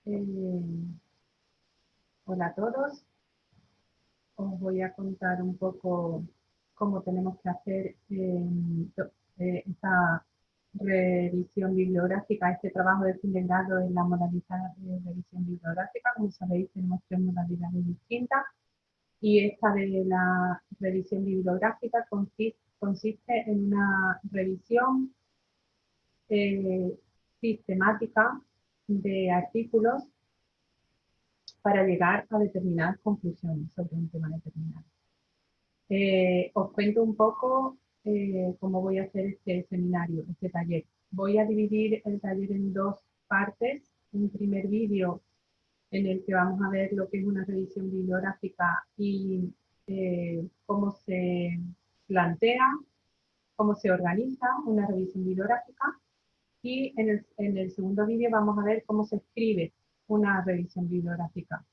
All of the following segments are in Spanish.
Eh, Hola a todos. Os voy a contar un poco cómo tenemos que hacer esta revisión bibliográfica, este trabajo de fin de grado en la modalidad de revisión bibliográfica. Como sabéis, tenemos tres modalidades distintas y esta de la revisión bibliográfica consiste en una revisión eh, sistemática de artículos para llegar a determinadas conclusiones sobre un tema determinado. Os cuento un poco cómo voy a hacer este seminario, este taller. Voy a dividir el taller en dos partes. Un primer vídeo en el que vamos a ver lo que es una revisión bibliográfica y cómo se plantea, cómo se organiza una revisión bibliográfica. Y en el segundo vídeo vamos a ver cómo se escribe una revisión bibliográfica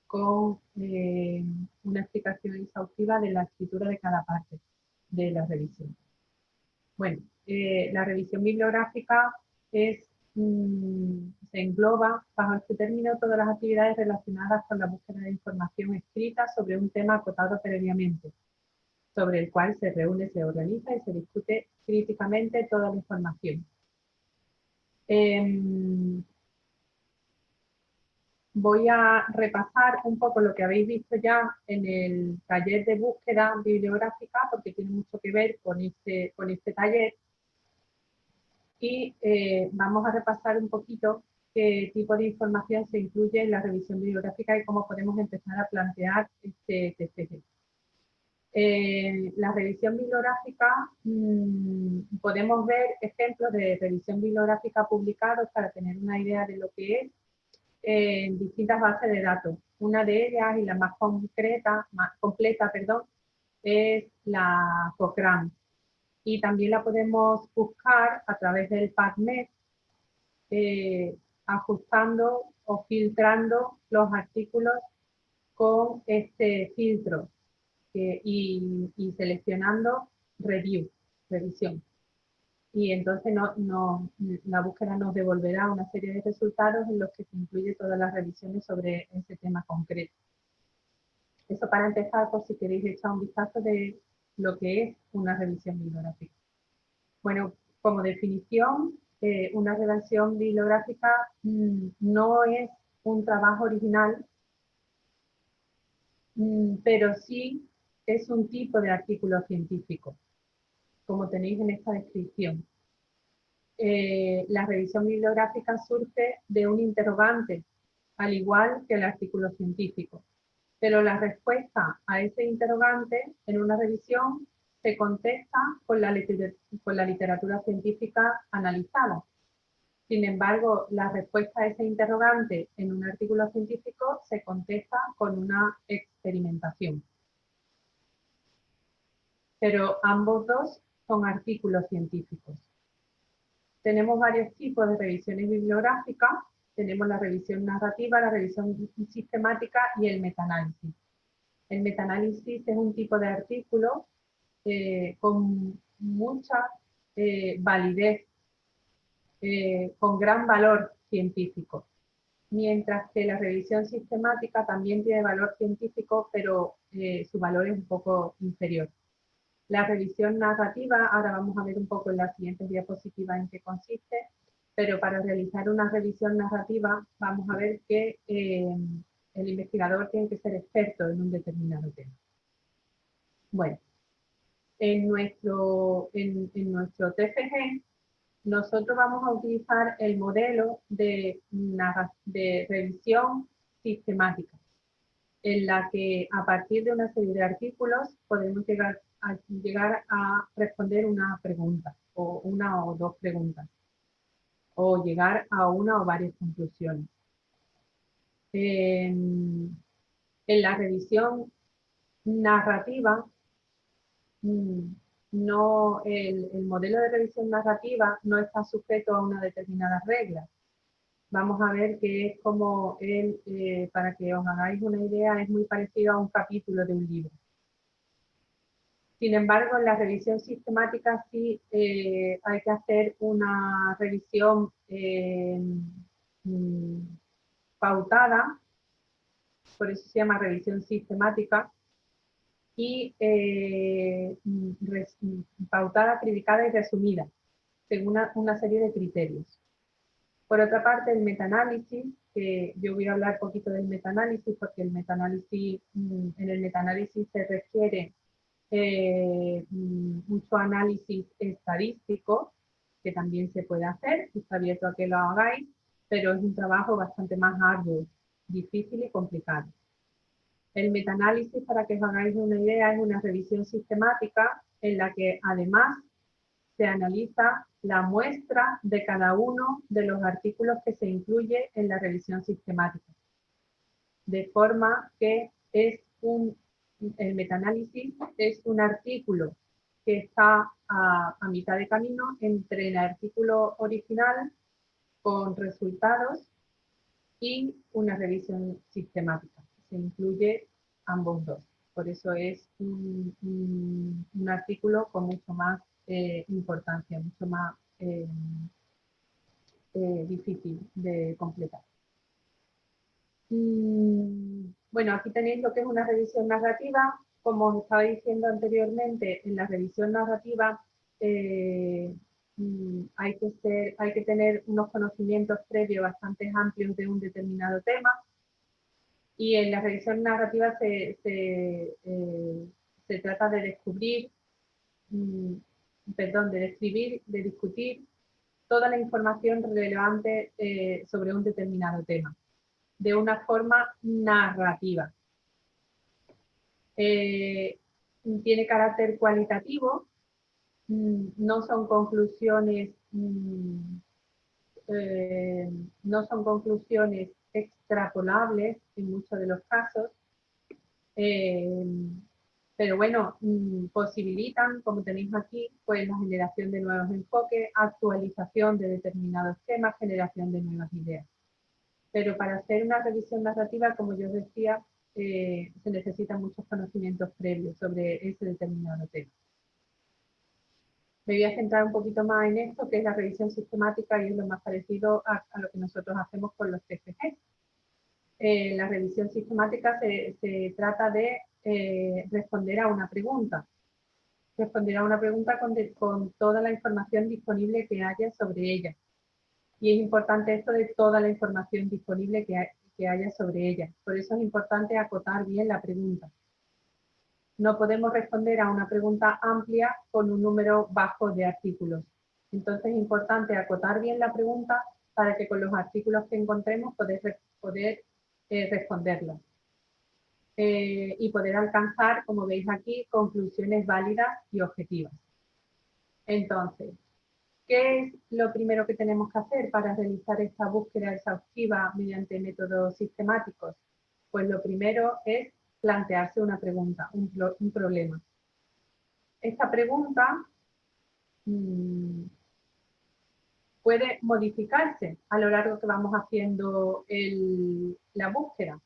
con una explicación exhaustiva de la escritura de cada parte de la revisión. Bueno, la revisión bibliográfica es, se engloba bajo este término todas las actividades relacionadas con la búsqueda de información escrita sobre un tema acotado previamente, sobre el cual se reúne, se organiza y se discute críticamente toda la información. Voy a repasar un poco lo que habéis visto ya en el taller de búsqueda bibliográfica, porque tiene mucho que ver con este taller. Y vamos a repasar un poquito qué tipo de información se incluye en la revisión bibliográfica y cómo podemos empezar a plantear este TFG. La revisión bibliográfica, podemos ver ejemplos de revisión bibliográfica publicados para tener una idea de lo que es en distintas bases de datos. Una de ellas, y la más completa, perdón, es la Cochrane. Y también la podemos buscar a través del PubMed, ajustando o filtrando los artículos con este filtro y seleccionando revisión. Y entonces la búsqueda nos devolverá una serie de resultados en los que se incluye todas las revisiones sobre ese tema concreto. Eso para empezar, por si queréis echar un vistazo de lo que es una revisión bibliográfica. Bueno, como definición, una revisión bibliográfica no es un trabajo original, pero sí es un tipo de artículo científico, como tenéis en esta descripción. La revisión bibliográfica surge de un interrogante, al igual que el artículo científico. Pero la respuesta a ese interrogante en una revisión se contesta con la literatura científica analizada. Sin embargo, la respuesta a ese interrogante en un artículo científico se contesta con una experimentación. Pero ambos dos son artículos científicos. Tenemos varios tipos de revisiones bibliográficas. Tenemos la revisión narrativa, la revisión sistemática y el metaanálisis. El metaanálisis es un tipo de artículo con mucha validez, con gran valor científico, mientras que la revisión sistemática también tiene valor científico, pero su valor es un poco inferior. La revisión narrativa, ahora vamos a ver un poco en las siguientes diapositivas en qué consiste, pero para realizar una revisión narrativa vamos a ver que el investigador tiene que ser experto en un determinado tema. Bueno, en nuestro TFG nosotros vamos a utilizar el modelo de revisión sistemática, en la que a partir de una serie de artículos podemos llegar a responder una pregunta, o una o dos preguntas, o llegar a una o varias conclusiones. En la revisión narrativa, no, el modelo de revisión narrativa no está sujeto a una determinada regla. Vamos a ver que es como para que os hagáis una idea, es muy parecido a un capítulo de un libro. Sin embargo, en la revisión sistemática sí hay que hacer una revisión pautada, por eso se llama revisión sistemática, y pautada, criticada y resumida, según una serie de criterios. Por otra parte, el metaanálisis, que yo voy a hablar un poquito del metaanálisis, porque el metaanálisis, en el metaanálisis se requiere mucho análisis estadístico, que también se puede hacer, está abierto a que lo hagáis, pero es un trabajo bastante más arduo, difícil y complicado. El metaanálisis, para que os hagáis una idea, es una revisión sistemática en la que además se analiza la muestra de cada uno de los artículos que se incluye en la revisión sistemática. De forma que el metaanálisis es un artículo que está a mitad de camino entre el artículo original con resultados y una revisión sistemática. Se incluye ambos dos. Por eso es un artículo con mucho más importancia, mucho más difícil de completar. Bueno, aquí tenéis lo que es una revisión narrativa. Como os estaba diciendo anteriormente, en la revisión narrativa hay que tener unos conocimientos previos bastante amplios de un determinado tema. Y en la revisión narrativa se trata de descubrir, de describir, de discutir toda la información relevante sobre un determinado tema, de una forma narrativa. Tiene carácter cualitativo, no son conclusiones extrapolables en muchos de los casos, pero bueno, posibilitan, como tenéis aquí, pues la generación de nuevos enfoques, actualización de determinados temas, generación de nuevas ideas. Pero para hacer una revisión narrativa, como yo os decía, se necesitan muchos conocimientos previos sobre ese determinado tema. Me voy a centrar un poquito más en esto, que es la revisión sistemática, y es lo más parecido a lo que nosotros hacemos con los TFG. La revisión sistemática se trata de responder a una pregunta. Responder a una pregunta con toda la información disponible que haya sobre ella. Y es importante esto de toda la información disponible que haya sobre ella. Por eso es importante acotar bien la pregunta. No podemos responder a una pregunta amplia con un número bajo de artículos. Entonces es importante acotar bien la pregunta para que con los artículos que encontremos poder responderla. Y poder alcanzar, como veis aquí, conclusiones válidas y objetivas. Entonces, ¿qué es lo primero que tenemos que hacer para realizar esta búsqueda exhaustiva mediante métodos sistemáticos? Pues lo primero es plantearse una pregunta, un problema. Esta pregunta puede modificarse a lo largo que vamos haciendo la búsqueda.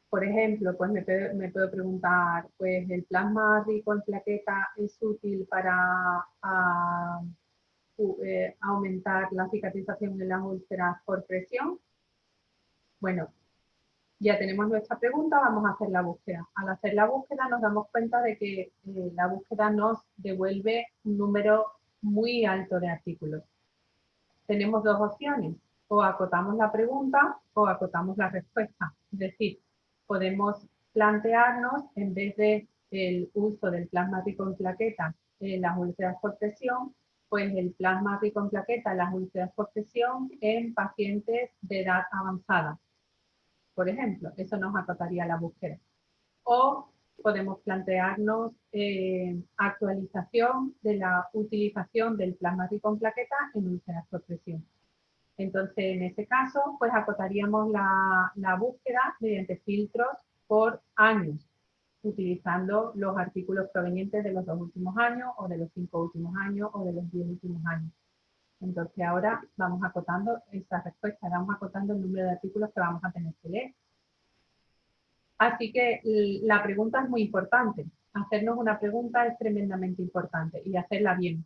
Por ejemplo, pues me puedo preguntar, pues ¿el plasma rico en plaqueta es útil para aumentar la cicatrización de las úlceras por presión? Bueno, ya tenemos nuestra pregunta, vamos a hacer la búsqueda. Al hacer la búsqueda nos damos cuenta de que la búsqueda nos devuelve un número muy alto de artículos. Tenemos dos opciones, o acotamos la pregunta o acotamos la respuesta. Es decir, podemos plantearnos, en vez de el uso del plasma rico en plaquetas en las úlceras por presión, pues el plasma rico en plaquetas, las úlceras por presión en pacientes de edad avanzada. Por ejemplo, eso nos acotaría la búsqueda. O podemos plantearnos actualización de la utilización del plasma rico en plaquetas en úlceras por presión. Entonces, en ese caso, pues acotaríamos la búsqueda mediante filtros por años, utilizando los artículos provenientes de los 2 últimos años, o de los 5 últimos años, o de los 10 últimos años. Entonces, ahora vamos acotando esa respuesta, vamos acotando el número de artículos que vamos a tener que leer. Así que la pregunta es muy importante. Hacernos una pregunta es tremendamente importante y hacerla bien.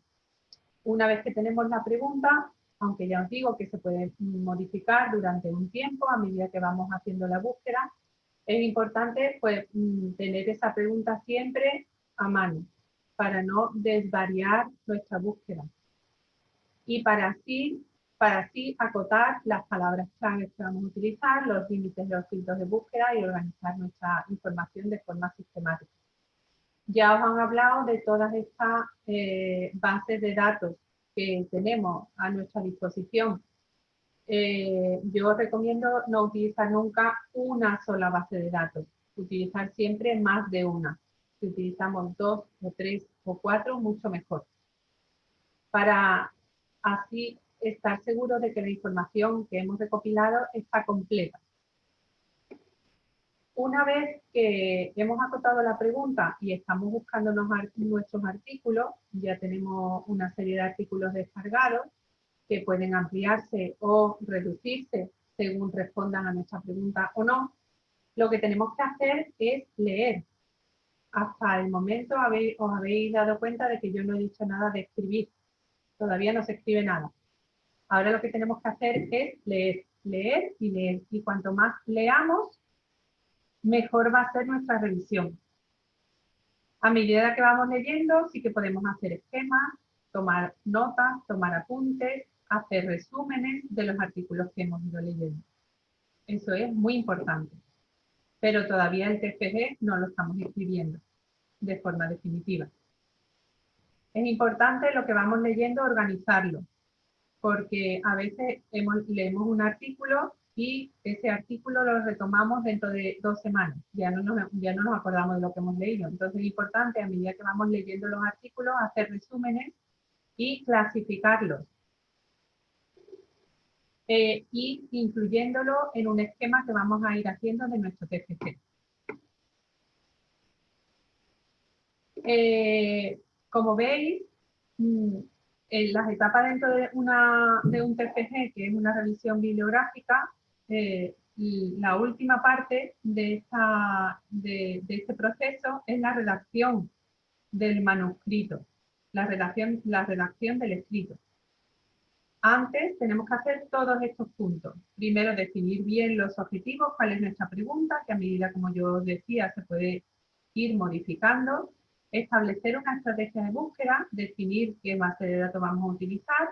Una vez que tenemos la pregunta, aunque ya os digo que se puede modificar durante un tiempo a medida que vamos haciendo la búsqueda, es importante pues, tener esa pregunta siempre a mano para no desvariar nuestra búsqueda y para así acotar las palabras clave que vamos a utilizar, los límites de los filtros de búsqueda y organizar nuestra información de forma sistemática. Ya os han hablado de todas estas bases de datos que tenemos a nuestra disposición. Yo os recomiendo no utilizar nunca una sola base de datos, utilizar siempre más de una. Si utilizamos 2 o 3 o 4, mucho mejor. Para así estar seguros de que la información que hemos recopilado está completa. Una vez que hemos acotado la pregunta y estamos buscando nuestros artículos, ya tenemos una serie de artículos descargados que pueden ampliarse o reducirse según respondan a nuestra pregunta o no, lo que tenemos que hacer es leer. Hasta el momento os habéis dado cuenta de que yo no he dicho nada de escribir. Todavía no se escribe nada. Ahora lo que tenemos que hacer es leer, leer y leer. Y cuanto más leamos, mejor va a ser nuestra revisión. A medida que vamos leyendo, sí que podemos hacer esquemas, tomar notas, tomar apuntes, hacer resúmenes de los artículos que hemos ido leyendo. Eso es muy importante. Pero todavía el TFG no lo estamos escribiendo de forma definitiva. Es importante lo que vamos leyendo organizarlo, porque a veces leemos un artículo y ese artículo lo retomamos dentro de 2 semanas. Ya no nos acordamos de lo que hemos leído. Entonces es importante, a medida que vamos leyendo los artículos, hacer resúmenes y clasificarlos. Y incluyéndolo en un esquema que vamos a ir haciendo de nuestro TFG. Como veis, en las etapas dentro de un TFG, que es una revisión bibliográfica, la última parte de este proceso es la redacción del manuscrito, la redacción del escrito. Antes tenemos que hacer todos estos puntos. Primero, definir bien los objetivos, cuál es nuestra pregunta, que a medida, como yo os decía, se puede ir modificando. Establecer una estrategia de búsqueda, definir qué base de datos vamos a utilizar,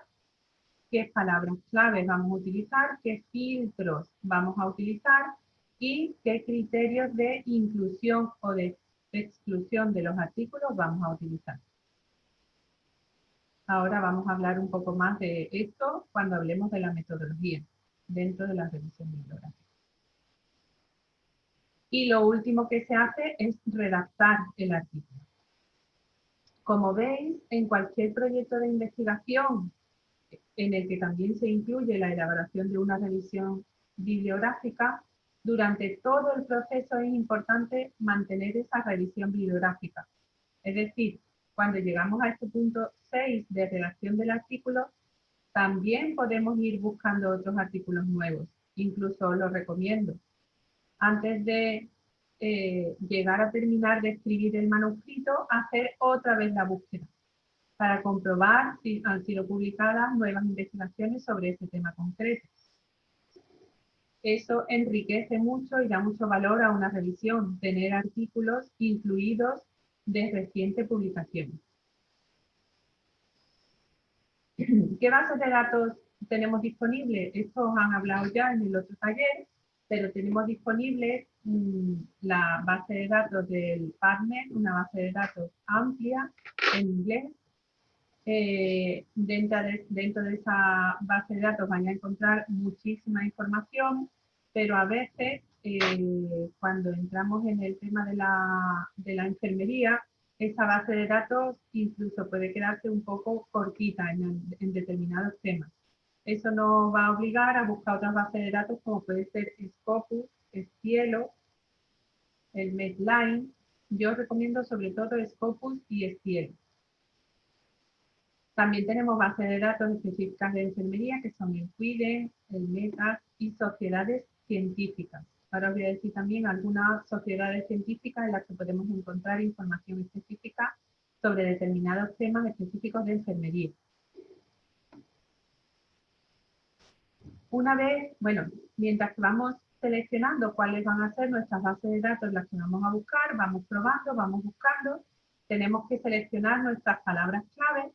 qué palabras claves vamos a utilizar, qué filtros vamos a utilizar y qué criterios de inclusión o de exclusión de los artículos vamos a utilizar. Ahora vamos a hablar un poco más de esto cuando hablemos de la metodología dentro de la revisión bibliográfica. Y lo último que se hace es redactar el artículo. Como veis, en cualquier proyecto de investigación en el que también se incluye la elaboración de una revisión bibliográfica, durante todo el proceso es importante mantener esa revisión bibliográfica. Es decir, cuando llegamos a este punto 6 de redacción del artículo, también podemos ir buscando otros artículos nuevos. Incluso lo recomiendo. Antes de llegar a terminar de escribir el manuscrito, hacer otra vez la búsqueda para comprobar si han sido publicadas nuevas investigaciones sobre ese tema concreto. Eso enriquece mucho y da mucho valor a una revisión, tener artículos incluidos de reciente publicación. ¿Qué bases de datos tenemos disponibles? Esto os han hablado ya en el otro taller, pero tenemos disponible la base de datos del PubMed, una base de datos amplia en inglés. Dentro de esa base de datos van a encontrar muchísima información, pero a veces cuando entramos en el tema de la enfermería, esa base de datos incluso puede quedarse un poco cortita en determinados temas. Eso nos va a obligar a buscar otras bases de datos como puede ser Scopus, Scielo, el Medline. Yo recomiendo sobre todo Scopus y Scielo. También tenemos bases de datos específicas de enfermería, que son el QUIDE, el METAS y sociedades científicas. Ahora os voy a decir también algunas sociedades científicas en las que podemos encontrar información específica sobre determinados temas específicos de enfermería. Una vez, bueno, mientras que vamos seleccionando cuáles van a ser nuestras bases de datos, las que vamos a buscar, vamos probando, vamos buscando, tenemos que seleccionar nuestras palabras clave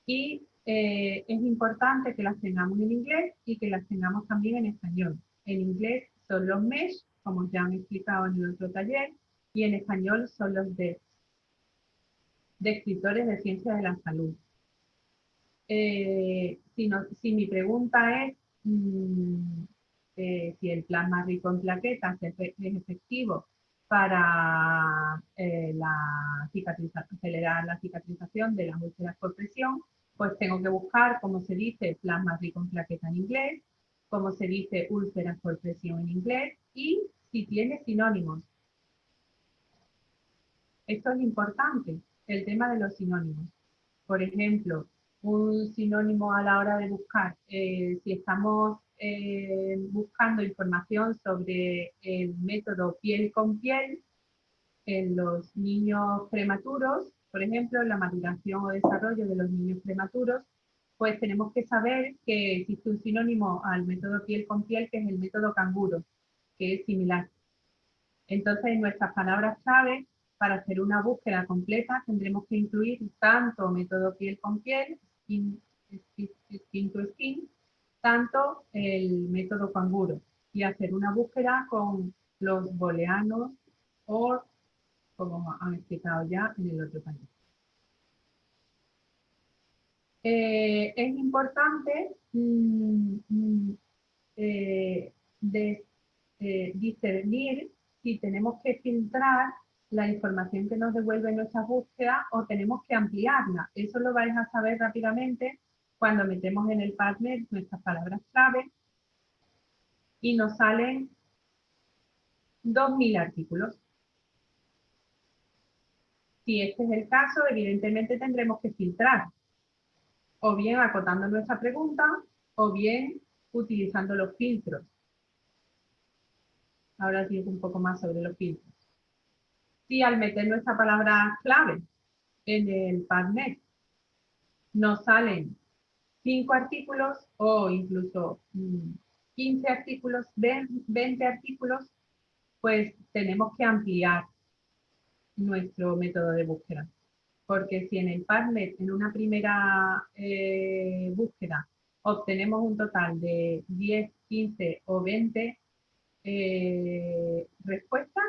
y es importante que las tengamos en inglés y que las tengamos también en español. En inglés son los MESH, como ya han explicado en el otro taller, y en español son los de escritores de ciencia de la salud. Si mi pregunta es si el plasma rico en plaquetas es efectivo para acelerar la cicatrización de las úlceras por presión, pues tengo que buscar cómo se dice plasma rico en plaquetas en inglés, cómo se dice úlceras por presión en inglés y si tiene sinónimos. Esto es importante, el tema de los sinónimos. Por ejemplo, un sinónimo a la hora de buscar, si estamos buscando información sobre el método piel con piel en los niños prematuros, por ejemplo, la maduración o desarrollo de los niños prematuros, pues tenemos que saber que existe un sinónimo al método piel con piel, que es el método canguro, que es similar. Entonces, en nuestras palabras clave, para hacer una búsqueda completa, tendremos que incluir tanto método piel con piel, skin to skin, tanto el método canguro, y hacer una búsqueda con los booleanos o, como han explicado ya en el otro panel. Es importante eh, de, discernir si tenemos que filtrar la información que nos devuelve nuestra búsqueda o tenemos que ampliarla. Eso lo vais a saber rápidamente cuando metemos en el PubMed nuestras palabras clave y nos salen 2000 artículos. Si este es el caso, evidentemente tendremos que filtrar, o bien acotando nuestra pregunta, o bien utilizando los filtros. Ahora digo un poco más sobre los filtros. Si al meter nuestra palabra clave en el PubMed nos salen 5 artículos o incluso 15 artículos, 20 artículos, pues tenemos que ampliar nuestro método de búsqueda. Porque si en el PubMed, en una primera búsqueda, obtenemos un total de 10, 15 o 20 respuestas,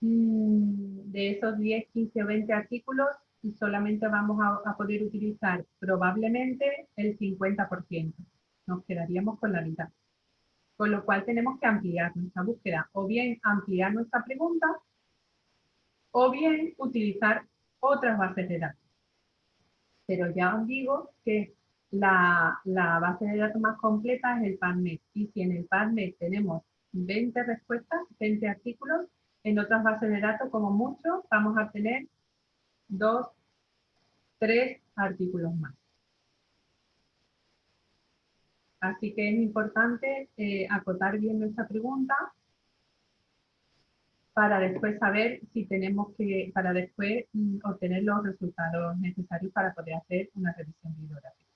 de esos 10, 15 o 20 artículos, solamente vamos a poder utilizar probablemente el 50%. Nos quedaríamos con la mitad. Con lo cual tenemos que ampliar nuestra búsqueda, o bien ampliar nuestra pregunta, o bien utilizar otras bases de datos. Pero ya os digo que la base de datos más completa es el PubMed. Y si en el PubMed tenemos 20 respuestas, 20 artículos, en otras bases de datos, como mucho, vamos a tener 2, 3 artículos más. Así que es importante acotar bien nuestra pregunta para después saber si tenemos que, para después obtener los resultados necesarios para poder hacer una revisión bibliográfica.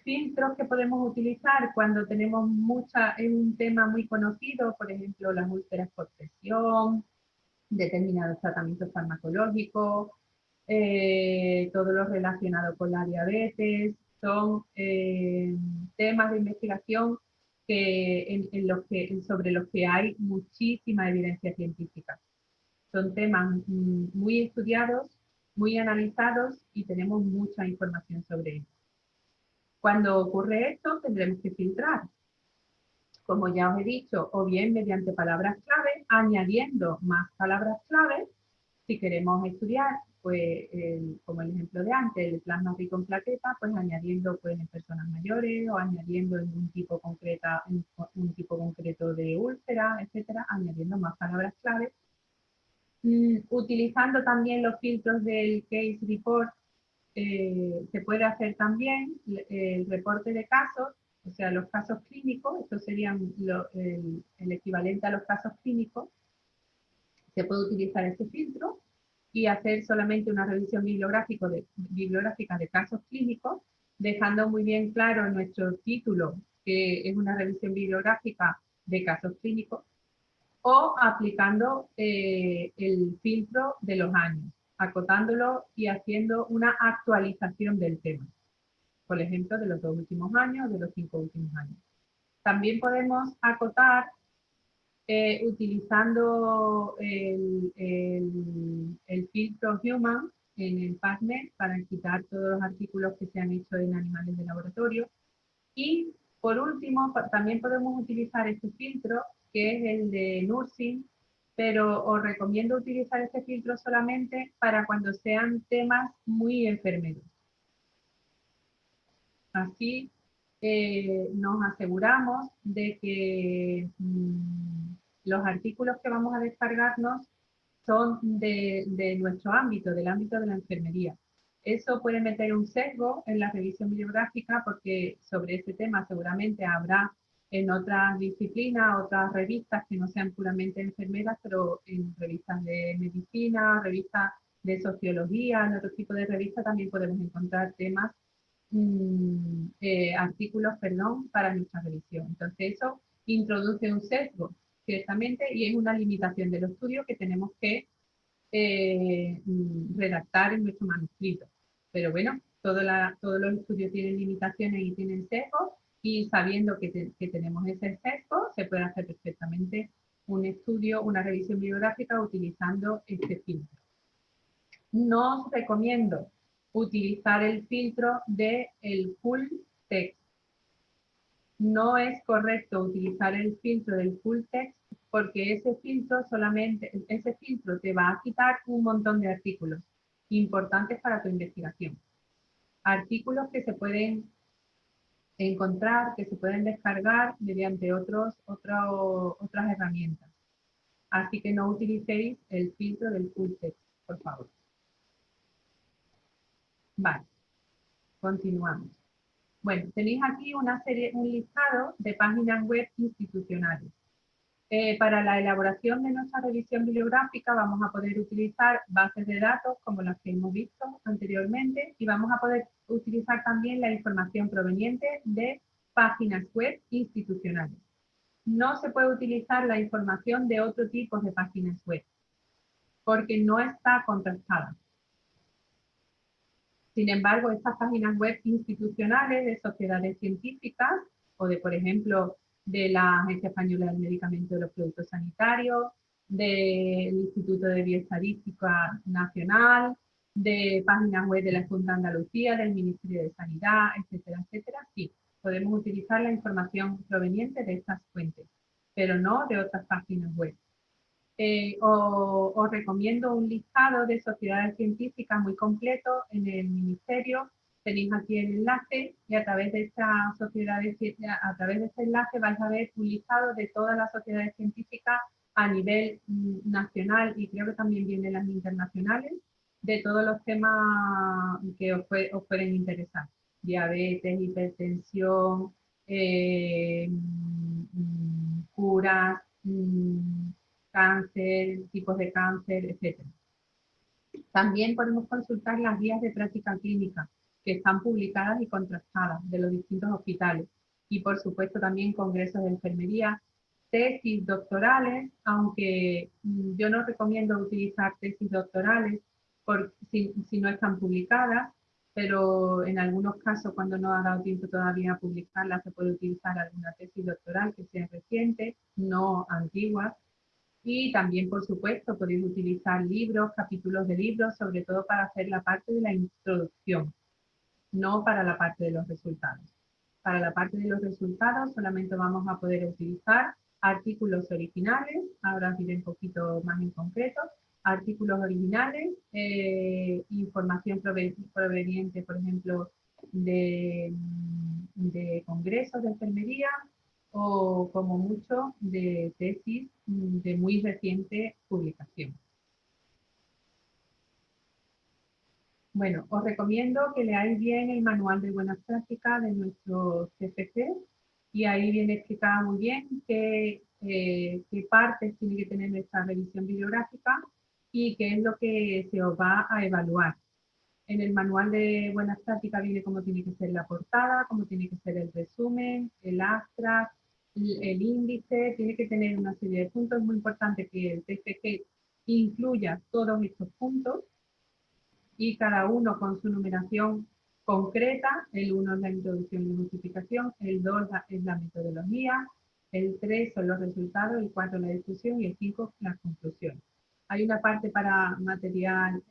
Filtros que podemos utilizar cuando tenemos es un tema muy conocido, por ejemplo, las úlceras por presión, determinados tratamientos farmacológicos, todo lo relacionado con la diabetes, son temas de investigación sobre los que hay muchísima evidencia científica. Son temas muy estudiados, muy analizados y tenemos mucha información sobre ellos. Cuando ocurre esto, tendremos que filtrar, como ya os he dicho, o bien mediante palabras clave, añadiendo más palabras clave, si queremos estudiar, pues, como el ejemplo de antes, el plasma rico en plaquetas, pues añadiendo pues, en personas mayores o añadiendo en un tipo concreto de úlcera, etcétera, añadiendo más palabras clave. Utilizando también los filtros del case report, se puede hacer también el reporte de casos, o sea, los casos clínicos, estos serían el equivalente a los casos clínicos, se puede utilizar este filtro y hacer solamente una revisión bibliográfica de casos clínicos, dejando muy bien claro en nuestro título que es una revisión bibliográfica de casos clínicos, o aplicando el filtro de los años, acotándolo y haciendo una actualización del tema, por ejemplo, de los 2 últimos años, de los 5 últimos años. También podemos acotar utilizando el filtro Human en el PubMed para quitar todos los artículos que se han hecho en animales de laboratorio. Y por último, también podemos utilizar este filtro, que es el de Nursing, pero os recomiendo utilizar este filtro solamente para cuando sean temas muy enfermeros. Así nos aseguramos de que los artículos que vamos a descargarnos son de nuestro ámbito, del ámbito de la enfermería. Eso puede meter un sesgo en la revisión bibliográfica porque sobre ese tema seguramente habrá en otras disciplinas, otras revistas que no sean puramente enfermeras, pero en revistas de medicina, revistas de sociología, en otro tipo de revistas también podemos encontrar temas, artículos, perdón, para nuestra revisión. Entonces eso introduce un sesgo, ciertamente, y es una limitación del estudio que tenemos que redactar en nuestro manuscrito. Pero bueno, todos los estudios tienen limitaciones y tienen sesgos, y sabiendo que tenemos ese sesgo, se puede hacer perfectamente un estudio, una revisión bibliográfica utilizando este filtro. No os recomiendo utilizar el filtro del full text. No es correcto utilizar el filtro del full text porque ese filtro te va a quitar un montón de artículos importantes para tu investigación. Artículos que se pueden encontrar, que se pueden descargar mediante otras herramientas. Así que no utilicéis el filtro del full text, por favor. Vale, continuamos. Bueno, tenéis aquí un listado de páginas web institucionales. Para la elaboración de nuestra revisión bibliográfica vamos a poder utilizar bases de datos como las que hemos visto anteriormente, y vamos a poder utilizar también la información proveniente de páginas web institucionales. No se puede utilizar la información de otro tipo de páginas web porque no está contrastada. Sin embargo, estas páginas web institucionales de sociedades científicas o de, por ejemplo, de la Agencia Española del Medicamento y de los Productos Sanitarios, del Instituto de Bioestadística Nacional, de páginas web de la Junta de Andalucía, del Ministerio de Sanidad, etcétera, etcétera, sí, podemos utilizar la información proveniente de estas fuentes, pero no de otras páginas web. Os recomiendo un listado de sociedades científicas muy completo en el Ministerio. Tenéis aquí el enlace y a través de a través de este enlace vais a ver un listado de todas las sociedades científicas a nivel nacional, y creo que también vienen las internacionales, de todos los temas que os pueden interesar. Diabetes, hipertensión, curas, cáncer, tipos de cáncer, etc. También podemos consultar las guías de práctica clínica que están publicadas y contrastadas de los distintos hospitales, y por supuesto también congresos de enfermería, tesis doctorales, aunque yo no recomiendo utilizar tesis doctorales si no están publicadas, pero en algunos casos, cuando no ha dado tiempo todavía a publicarlas, se puede utilizar alguna tesis doctoral que sea reciente, no antigua. Y también, por supuesto, podéis utilizar libros, capítulos de libros, sobre todo para hacer la parte de la introducción, no para la parte de los resultados. Para la parte de los resultados solamente vamos a poder utilizar artículos originales, ahora os diré un poquito más en concreto, artículos originales, información proveniente, por ejemplo, de congresos de enfermería, o como mucho de tesis de muy reciente publicación. Bueno, os recomiendo que leáis bien el manual de buenas prácticas de nuestro CFC, y ahí viene explicado muy bien qué partes tiene que tener nuestra revisión bibliográfica, y qué es lo que se os va a evaluar. En el manual de buenas prácticas viene cómo tiene que ser la portada, cómo tiene que ser el resumen, el abstract, el índice, tiene que tener una serie de puntos. Es muy importante que el TFG incluya todos estos puntos y cada uno con su numeración concreta. El 1 es la introducción y justificación, el 2 es la metodología, el 3 son los resultados, el 4 la discusión y el 5 las conclusiones. Hay una parte para material,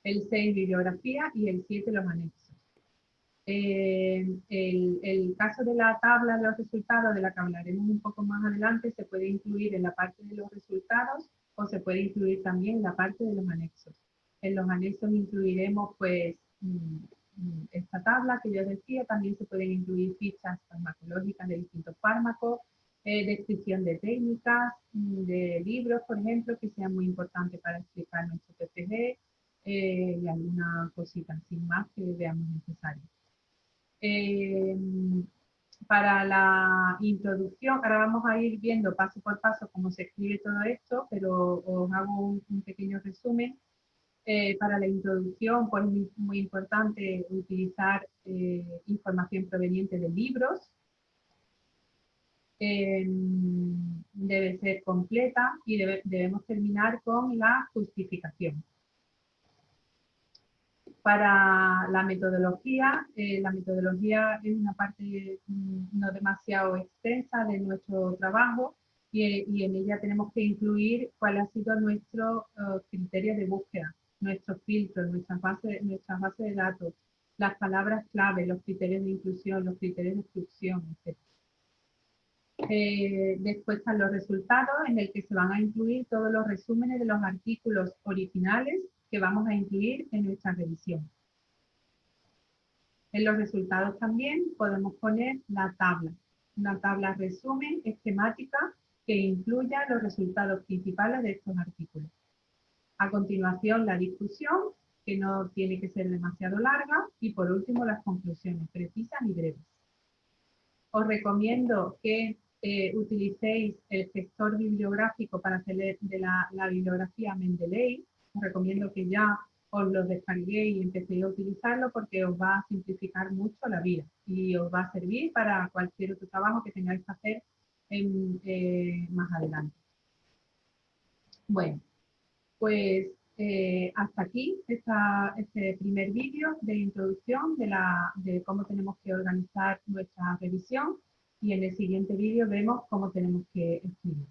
el 6 bibliografía y el 7 los anexos. El caso de la tabla de los resultados, de la que hablaremos un poco más adelante, se puede incluir en la parte de los resultados o se puede incluir también en la parte de los anexos. En los anexos incluiremos pues esta tabla que yo decía, también se pueden incluir fichas farmacológicas de distintos fármacos, descripción de técnicas, de libros, por ejemplo, que sean muy importantes para explicar nuestro PPG, y alguna cosita sin más que veamos necesario. Eh, para la introducción, ahora vamos a ir viendo paso por paso cómo se escribe todo esto, pero os hago un pequeño resumen. Para la introducción, pues es muy importante utilizar información proveniente de libros. Debe ser completa y debemos terminar con la justificación. Para la metodología es una parte no demasiado extensa de nuestro trabajo y en ella tenemos que incluir cuál ha sido nuestro criterio de búsqueda, nuestros filtros, nuestra base de datos, las palabras clave, los criterios de inclusión, los criterios de exclusión, etc. Después están los resultados, en el que se van a incluir todos los resúmenes de los artículos originales que vamos a incluir en nuestra revisión. En los resultados también podemos poner la tabla, una tabla resumen esquemática que incluya los resultados principales de estos artículos. A continuación, la discusión, que no tiene que ser demasiado larga, y por último, las conclusiones precisas y breves. Os recomiendo que utilicéis el gestor bibliográfico para hacer de la bibliografía Mendeley. Os recomiendo que ya os lo descarguéis y empecéis a utilizarlo porque os va a simplificar mucho la vida y os va a servir para cualquier otro trabajo que tengáis que hacer más adelante. Bueno, pues hasta aquí este primer vídeo de introducción de cómo tenemos que organizar nuestra revisión y en el siguiente vídeo vemos cómo tenemos que escribir.